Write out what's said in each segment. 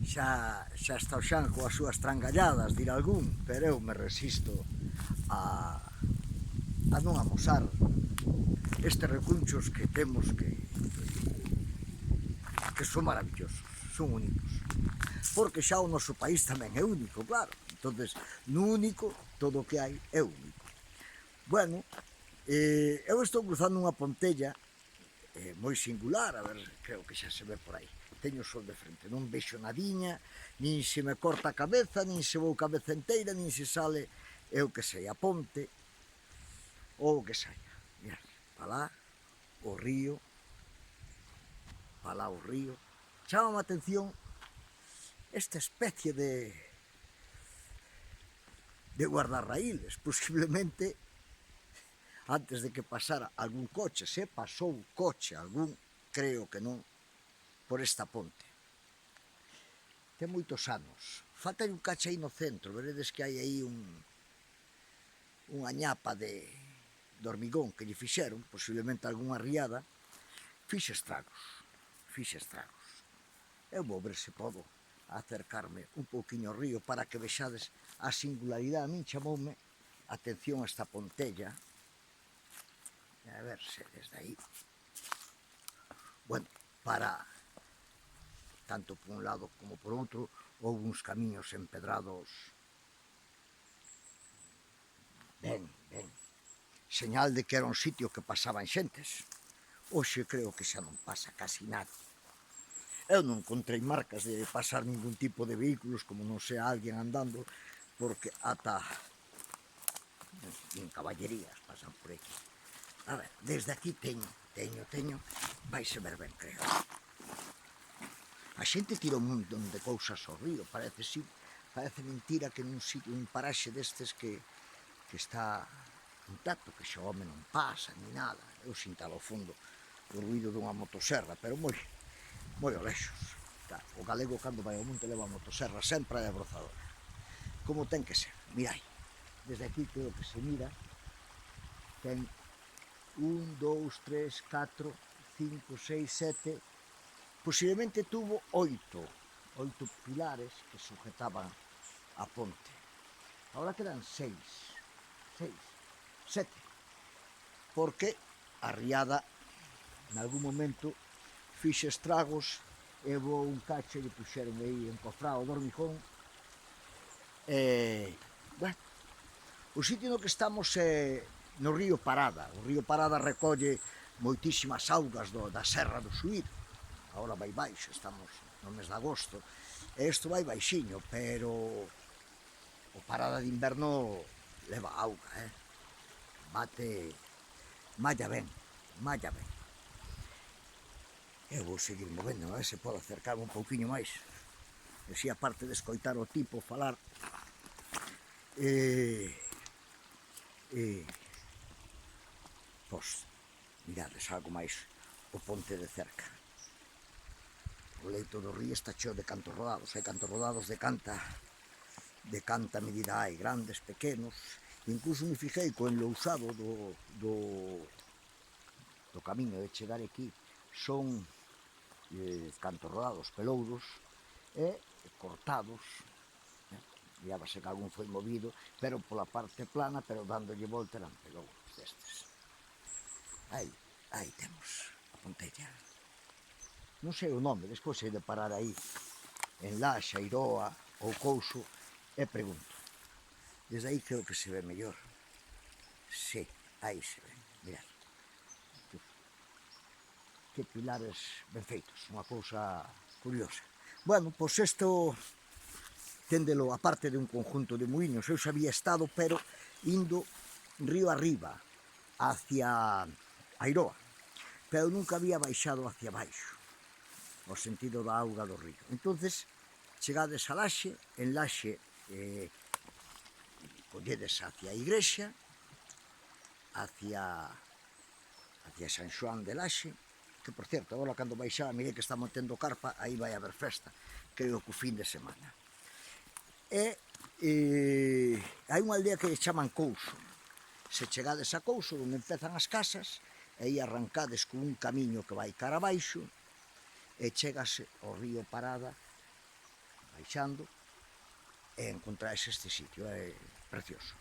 xa está o Xan coas súas trangalladas, dir algún, pero eu me resisto a non amosar estes recunchos que temos que son maravillosos, son únicos. Porque xa o noso país tamén é único, claro. Entonces, no único, todo o que hai é único. Bueno, eu estou cruzando unha pontella moi singular, a ver, creo que xa se ve por aí. Teño o sol de frente, non vexo nadiña, nin se me corta a cabeza, nin se vou cabeza inteira, nin se sale, eu que sei, a ponte, ou o que saia. Mira, pa lá, o río, pa lá o río. Chama a atención esta especie de guardarraíles, posiblemente antes de que pasara algún coche, se pasou coche algún, creo que non, por esta ponte. Ten moitos anos. Falta un cacho aí no centro, veredes que hai aí unha ñapa de hormigón que lle fixeron, posiblemente algunha riada, fixe estragos. Eu vou ver se podo acercarme un pouquiño ao río para que vexades a singularidade. A min chamoume a atención esta pontella, a ver se desde aí, bueno, para tanto por un lado como por outro, houve uns camiños empedrados ben, señal de que era un sitio que pasaban xentes. Hoxe creo que xa non pasa casi nada. Eu non encontrei marcas de pasar ningún tipo de vehículos, como non sea alguén andando, porque ata nin caballerías pasan por aquí. A ver, desde aquí teño, vaise ver ben, creo. A xente tira un montón de cousas ao río, parece mentira que nun sitio, un paraxe destes que está intacto, que xa o home non pasa, ni nada. Eu sinto ao fondo o ruido dunha motoserra, pero moi ao lexos. O galego cando vai ao monte leva a motoserra sempre a abrozadora. Como ten que ser, mirai. Desde aquí creo que se mira, ten 1, 2, 3, 4, 5, 6, 7, posiblemente tuvo 8 pilares que sujetaban a ponte. Ahora quedan 6, 7, porque a riada en algún momento fixe estragos e vou un cacho e puxeron aí encofrado do hormigón. Bueno, o sitio no que estamos é no río Parada. O río Parada recolle moitísimas augas da Serra do Suído. Agora vai baixo, estamos no mes de agosto, e isto vai baixiño, pero o Parada de inverno leva auga, malla ben. Eu vou seguir movendo, a ver se podo acercarme un pouquiño máis. E si, aparte de escoitar o tipo falar, pois, mirades algo máis o ponte de cerca. O leito do río está cheo de cantos rodados, hai cantos rodados de canta medida hai, grandes, pequenos. Incluso me fijei co enlousado do camiño de chegar aquí, son cantos rodados, pelouros, e cortados, viábase que algún foi movido, pero pola parte plana, pero dándolle volta eran pelouros destes. Aí temos a pontella. Non sei o nome, despois sei de parar aí en Laxa, Iroa ou Couso e pregunto. Desde aí creo que se ve mellor. Sí, aí se ve, mirad. Que pilares ben feitos, unha cousa curiosa. Bueno, pois isto téndelo a parte de un conjunto de muiños. Eu xa había estado, pero indo río arriba, hacia Airoa, pero nunca había baixado hacia baixo, ao sentido da auga do río. Entonces, chegades a Laxe, en Laxe colledes hacia a igrexa, hacia San Xoán de Laxe, que, por certo, agora cando baixaba mirei que está montendo carpa, aí vai haber festa, creo que o fin de semana. E hai unha aldea que chaman Couso. Se chegades a Couso, onde empezan as casas, e aí arrancades con un camiño que vai cara abaixo, e chegase ao río Parada baixando, e encontraxe este sitio, é precioso,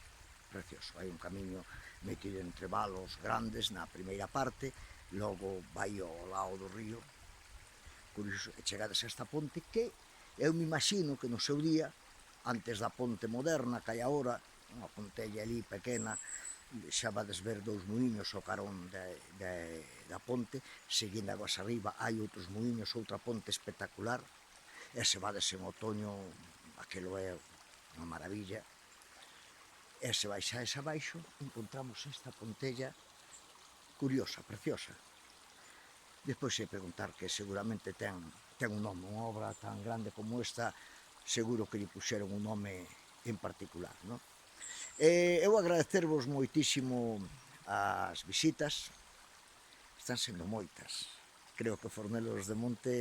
precioso. Hai un camiño metido entre valos grandes na primeira parte, logo vai ao lado do río, curioso, e chegades a esta ponte que eu me imagino que no seu día, antes da ponte moderna que hai agora, unha pontella ali pequena, xa vades ver dous muiños ao carón da ponte, seguindo aguas arriba hai outros muiños, outra ponte espectacular, e se vades en otoño, aquilo é unha maravilla, e se baixades abaixo, encontramos esta pontella curiosa, preciosa. Despois se preguntar que seguramente ten un nome, unha obra tan grande como esta, seguro que lle puxeron un nome en particular, non? Eu agradecervos moitísimo as visitas, están sendo moitas. Creo que Fornelos de Monte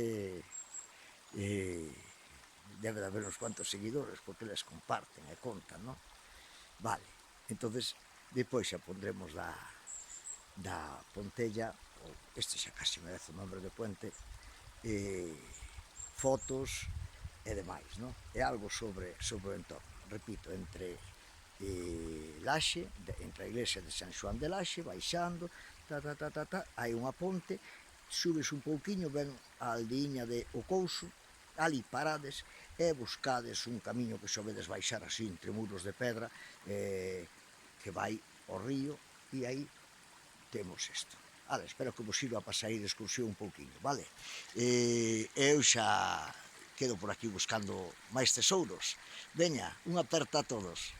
debe de haber uns cuantos seguidores, porque les comparten e contan, non? Vale, entonces depois xa pondremos da Pontella, este xa casi merece o nombre de puente, fotos e demais, non? É algo sobre o entorno, repito, entre Laxe, entre a iglesia de San Xoán de Laxe, baixando, hai unha ponte, subes un pouquiño, ven a aldeíña de O Couso, ali parades e buscades un camiño que sobedes baixar así entre muros de pedra, que vai ao río, e aí temos isto. Vale, espero que vos sirva para sair de excursión un pouquiño, vale? Eu xa quedo por aquí buscando máis tesouros. Veña, unha aperta a todos.